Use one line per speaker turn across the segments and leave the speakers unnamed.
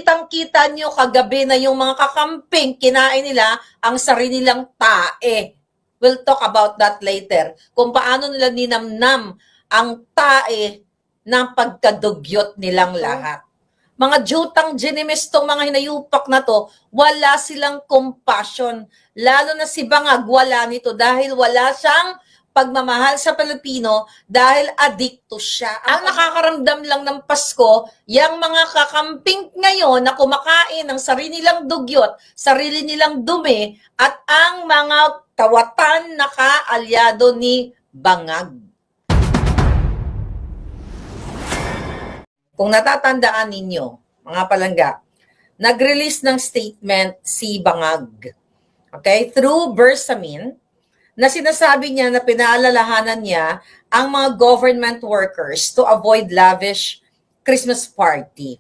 Kitang-kita nyo kagabi na yung mga kakamping, kinain nila ang sarili nilang tae. We'll talk about that later. Kung paano nila ninamnam ang tae ng pagkadugyot nilang lahat. Mga jutang ginimis tong mga hinayupak na to, wala silang compassion. Lalo na si Bangag, wala nito dahil wala siyang pagmamahal sa Pilipino dahil adikto siya. Ang nakakaramdam lang ng Pasko, yung mga kakamping ngayon na kumakain ng sarili nilang dugyot, sarili nilang dumi, at ang mga kawatan na kaalyado ni Bangag. Kung natatandaan ninyo, mga palangga, nag-release ng statement si Bangag, okay, through Bersamin, na sinasabi niya na pinaalalahanan niya ang mga government workers to avoid lavish Christmas party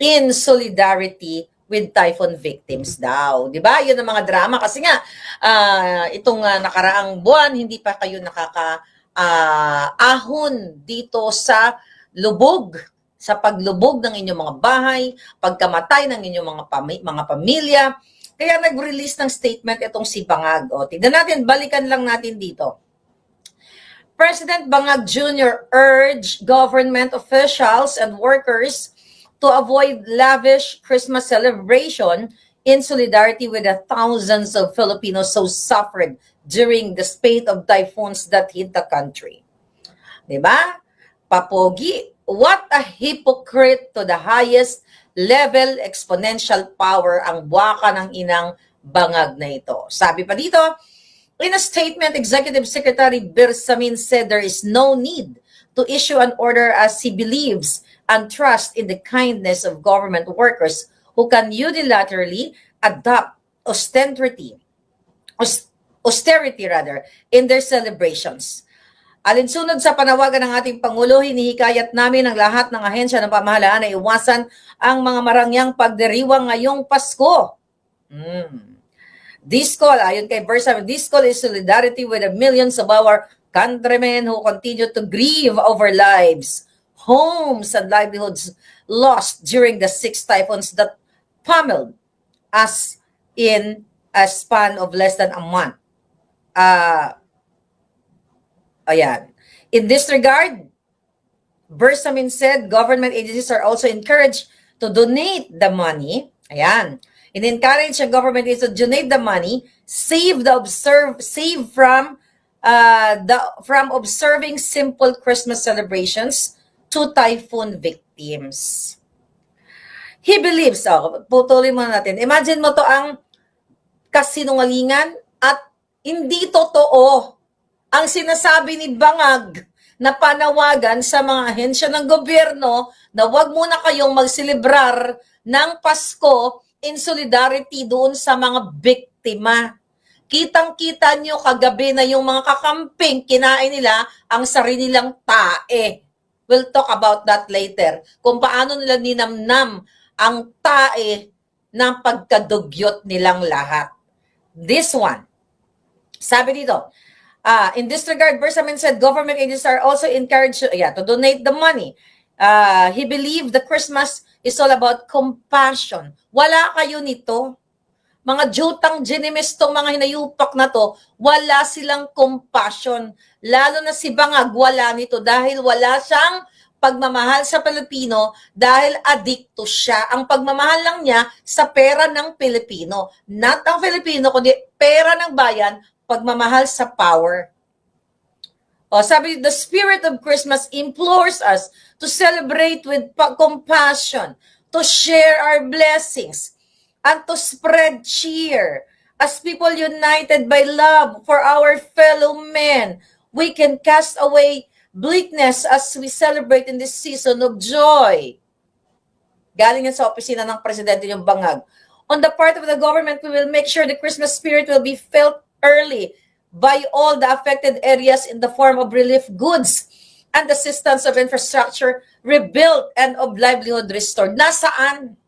in solidarity with typhoon victims daw. Di ba? Yun ang mga drama. Kasi nga, itong nakaraang buwan, hindi pa kayo nakaka-ahon dito sa lubog, sa paglubog ng inyong mga bahay, pagkamatay ng inyong mga pamilya. Kaya nag-release ng statement itong si Bangag. O, tignan natin, balikan lang natin dito. President Bangag Jr. urged government officials and workers to avoid lavish Christmas celebration in solidarity with the thousands of Filipinos so suffered during the spate of typhoons that hit the country. Diba? Papogi, what a hypocrite to the highest level exponential power ang buwaka ng inang Bangag na ito. Sabi pa dito, in a statement, Executive Secretary Bersamin said there is no need to issue an order as he believes and trusts in the kindness of government workers who can unilaterally adopt austerity in their celebrations. Alinsunod sa panawagan ng ating Pangulo, hinihikayat namin ang lahat ng ahensya ng pamahalaan na iwasan ang mga marangyang pagdiriwang ngayong Pasko. This call, ayon kay Bersamin, this call is solidarity with the millions of our countrymen who continue to grieve over lives, homes, and livelihoods lost during the 6 typhoons that pummeled us in a span of less than a month. Ayan. In this regard, Bersamin said government agencies are also encouraged to donate the money. Ayan. In-encourage the government agencies to donate the money, save from observing simple Christmas celebrations to typhoon victims. He believes, putulin mo natin. Imagine mo to ang kasinungalingan at hindi totoo ang sinasabi ni Bangag na panawagan sa mga ahensya ng gobyerno na wag muna kayong magselebrar ng Pasko in solidarity doon sa mga biktima. Kitang-kita nyo kagabi na yung mga kakamping, kinain nila ang sarili nilang tae. We'll talk about that later. Kung paano nila ninamnam ang tae ng pagkadugyot nilang lahat. This one, sabi dito, in this regard, Bersamin said government agencies are also encouraged to donate the money. He believed the Christmas is all about compassion. Wala kayo nito. Mga jutang ginimis tong mga hinayupak na to, wala silang compassion. Lalo na si Bangag, wala nito dahil wala siyang pagmamahal sa Pilipino dahil adikto siya. Ang pagmamahal lang niya sa pera ng Pilipino. Not ang Filipino, kundi pera ng bayan, pagmamahal sa power. Sabi, the spirit of Christmas implores us to celebrate with compassion, to share our blessings, and to spread cheer. As people united by love for our fellow men, we can cast away bleakness as we celebrate in this season of joy. Galing yan sa opisina ng presidente yung Bangag. On the part of the government, we will make sure the Christmas spirit will be felt early by all the affected areas in the form of relief goods and assistance of infrastructure rebuilt and of livelihood restored. Nasaan?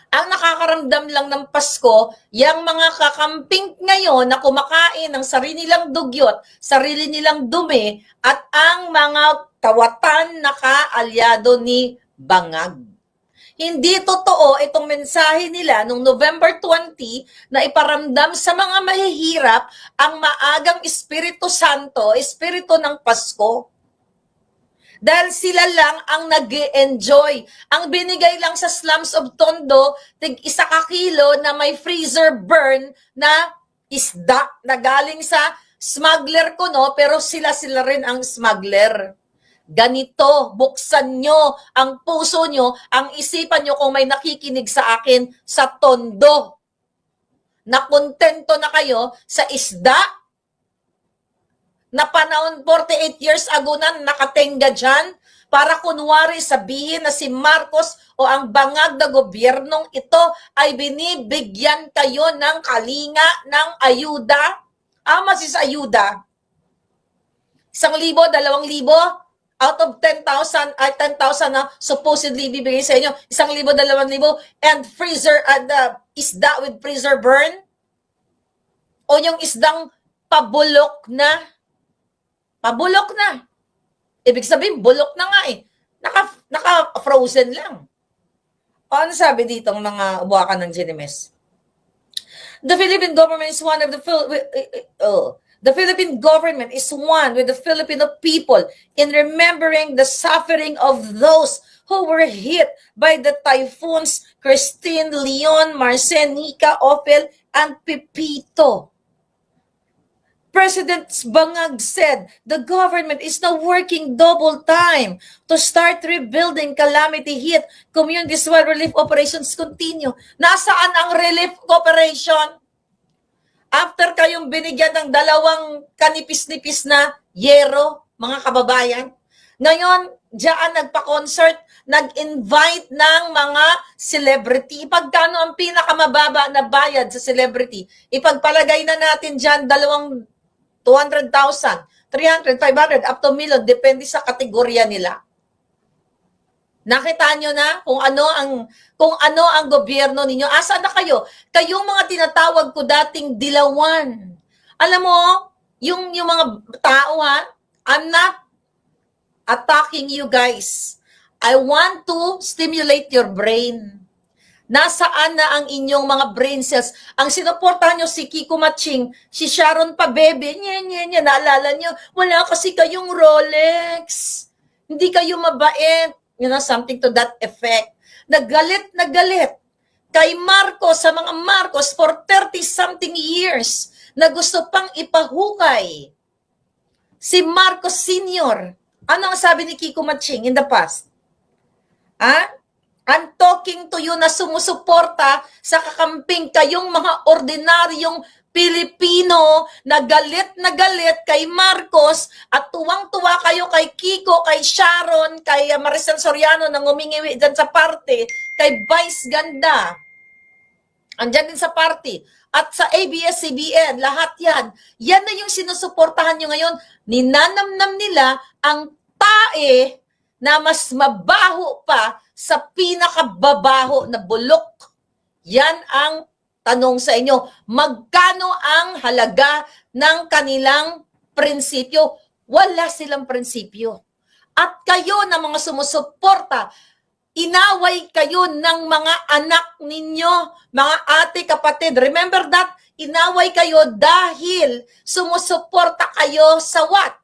Ang nakakaramdam lang ng Pasko, yung mga kakamping ngayon na kumakain ng sarili nilang dugyot, sarili nilang dumi, at ang mga kawatan na kaalyado ni Bangag. Hindi totoo itong mensahe nila noong November 20 na iparamdam sa mga mahihirap ang maagang Espiritu Santo, Espiritu ng Pasko. Dahil sila lang ang nag-enjoy. Ang binigay lang sa slums of Tondo, tig 1 kilo na may freezer burn na isda na galing sa smuggler ko, no? Pero sila rin ang smuggler. Ganito, buksan nyo ang puso nyo, ang isipan nyo kung may nakikinig sa akin sa Tondo. Na kontento na kayo sa isda na panahon 48 years ago na nakatenga dyan para kunwari sabihin na si Marcos o ang bangag na gobyernong ito ay binibigyan kayo ng kalinga, ng ayuda. Masis ayuda. 1,000, 2,000, out of 10,000, 10,000 na supposedly bibigay sa inyo, 1,000, 2,000, and freezer, isda with freezer burn? O yung isdang pabulok na? Pabulok na. Ibig sabihin, bulok na nga eh. Naka-frozen lang. O ano sabi dito ng mga buwakan ng Ginimes? The Philippine government is one of the Philippine government is one with the Filipino people in remembering the suffering of those who were hit by the typhoons Christine, Leon, Marcel, Nika, Ophel, and Pepito. President Bangag said the government is now working double time to start rebuilding calamity-hit communities while relief operations continue. Nasaan ang relief operation? After kayong binigyan ng 2 kanipis-nipis na yero, mga kababayan, ngayon, diyan nagpa-concert, nag-invite ng mga celebrity. Pagkano ang pinakamababa na bayad sa celebrity? Ipagpalagay na natin diyan 200,000, 300, 500, up to million, depende sa kategorya nila. Nakita nyo na kung ano ang gobyerno ninyo. Asa na kayo? Kayong mga tinatawag ko dating dilawan. Alam mo, yung mga tao I'm not attacking you guys. I want to stimulate your brain. Nasaan na ang inyong mga brain cells? Ang sinuportahan nyo si Kiko Matching, si Sharon Pabebe, naalala nyo, wala kasi kayong Rolex. Hindi kayo mabait. Something to that effect. Nagalit kay Marcos, sa mga Marcos for 30-something years na gusto pang ipahukay si Marcos Sr. Ano ang sabi ni Kiko Matching in the past? I'm talking to you na sumusuporta sa kakamping kayong mga ordinaryong Pilipino na galit kay Marcos at tuwang-tuwa kayo kay Kiko, kay Sharon, kay Maricel Soriano na ngumingiwi dyan sa party, kay Vice Ganda. Andyan din sa party. At sa ABS-CBN, lahat yan. Yan na yung sinusuportahan nyo ngayon. Ninanamnam nila ang tae na mas mabaho pa sa pinakababaho na bulok. Yan ang tanong sa inyo. Magkano ang halaga ng kanilang prinsipyo? Wala silang prinsipyo. At kayo na mga sumusuporta, inaway kayo ng mga anak ninyo, mga ate, kapatid. Remember that? Inaway kayo dahil sumusuporta kayo sa what?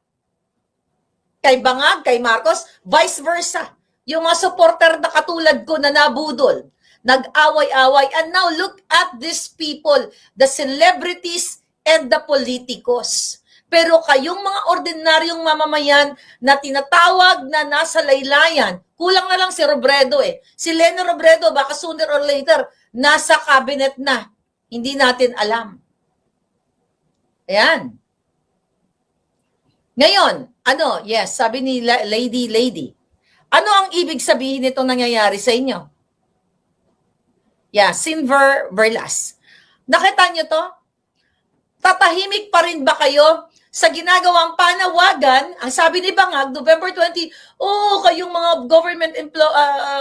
Kay Bangag, kay Marcos, vice versa. Yung mga supporter na katulad ko na nabudol, nag-away-away. And now look at these people, the celebrities and the politicos. Pero kayong mga ordinaryong mamamayan na tinatawag na nasa laylayan, kulang na lang si Robredo eh. Si Leni Robredo, baka sooner or later, nasa cabinet na. Hindi natin alam. Ayan. Ngayon, yes, sabi ni Lady, ano ang ibig sabihin nitong nangyayari sa inyo? Yeah, Sinver Verlas. Nakita nyo to? Tatahimik pa rin ba kayo sa ginagawang panawagan? Ang sabi ni Bangag, November 20, kayong mga government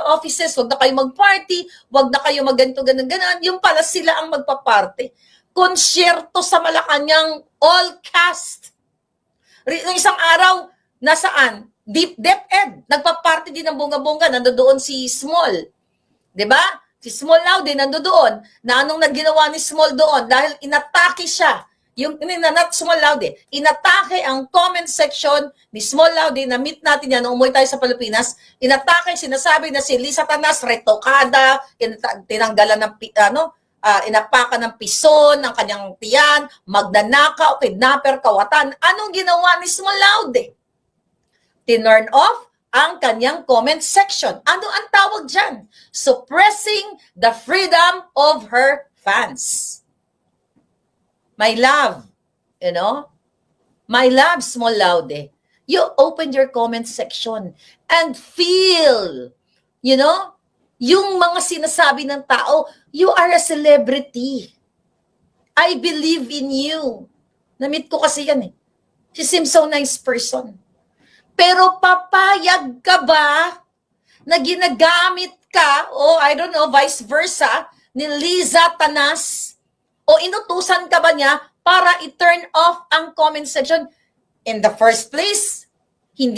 offices, wag na kayo mag-party, wag na kayo mag-ganito, ganan. Yung pala sila ang magpa-party. Konsyerto sa Malacanang, all cast. Noong isang araw, nasaan? DepEd. Nagpa-party din ng bunga-bunga. Nandoon si Small. 'Di ba? Si Small Laude nandoon. Na anong nagginawa ni Small doon? Dahil inatake siya. Not Small Laude. Inatake ang comment section ni Small Laude. Na-meet natin yan nung umuwi tayo sa Pilipinas. Inatake, sinasabi na si Lisa Tanas, retokada, tinanggalan ng, inapakan ng pison, ng kanyang tiyan, magnanakaw, kidnapper, kawatan. Anong ginawa ni Small Laude? Tinurn off ang kanyang comment section. Ano ang tawag dyan? Suppressing the freedom of her fans. My love, my love, Small Laude, you open your comment section and feel, yung mga sinasabi ng tao, you are a celebrity. I believe in you. Na-meet ko kasi yan eh. She seems so nice person. Pero papayag ka ba na ginagamit ka, o I don't know, vice versa, ni Liza Tanas? O inutusan ka ba niya para i-turn off ang comment section? In the first place, hindi